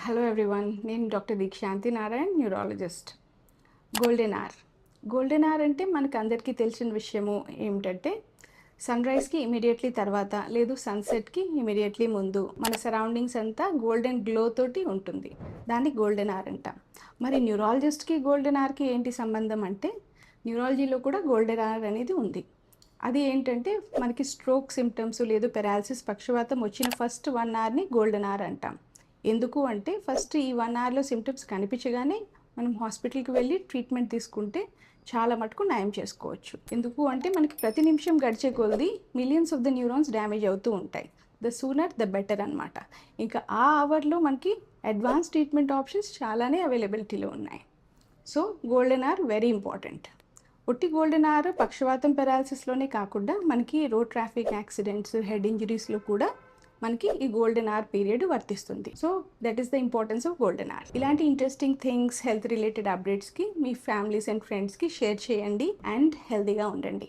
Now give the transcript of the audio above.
Hello everyone, నేను doctor Deekshanti Narayan, neurologist. Golden hour. Golden hour అంటే మనకు అందరికీ తెలిసిన విషయము ఏమిటంటే, సన్ రైజ్కి ఇమీడియట్లీ తర్వాత లేదు సన్సెట్కి ఇమీడియట్లీ ముందు మన సరౌండింగ్స్ అంతా గోల్డెన్ గ్లో తోటి ఉంటుంది. దాన్ని గోల్డెన్ అవర్ అంటాం. మరి న్యూరాలజిస్ట్కి గోల్డెన్ అవర్కి ఏంటి సంబంధం అంటే, న్యూరాలజీలో కూడా గోల్డెన్ అవర్ అనేది ఉంది. అది ఏంటంటే మనకి స్ట్రోక్ సిమ్టమ్స్ లేదు పెరాలసిస్ పక్షవాతం వచ్చిన ఫస్ట్ 1 అవర్ని గోల్డెన్ అవర్ అంటాం. ఎందుకు అంటే ఫస్ట్ ఈ 1 అవర్లో సిమ్టమ్స్ కనిపించగానే మనం హాస్పిటల్కి వెళ్ళి ట్రీట్మెంట్ తీసుకుంటే చాలా మటుకు నయం చేసుకోవచ్చు. ఎందుకు అంటే మనకి ప్రతి నిమిషం గడిచే కొలది millions of the neurons damage అవుతూ ఉంటాయి. ద సూనర్ ద బెటర్ అనమాట. ఇంకా ఆ అవర్లో మనకి అడ్వాన్స్ ట్రీట్మెంట్ ఆప్షన్స్ చాలానే అవైలబిలిటీలో ఉన్నాయి. So golden hour very important. ఒట్టి గోల్డెన్ అవర్ పక్షవాతం పెరాలసిస్లోనే కాకుండా మనకి రోడ్ ట్రాఫిక్ యాక్సిడెంట్స్, హెడ్ ఇంజరీస్లో కూడా మనకి ఈ గోల్డెన్ అవర్ పీరియడ్ వర్తిస్తుంది. So that is the importance of golden hour. ఇలాంటి ఇంట్రెస్టింగ్ థింగ్స్, హెల్త్ రిలేటెడ్ అప్డేట్స్కి మీ ఫ్యామిలీస్ అండ్ ఫ్రెండ్స్కి షేర్ చేయండి అండ్ హెల్తీగా ఉండండి.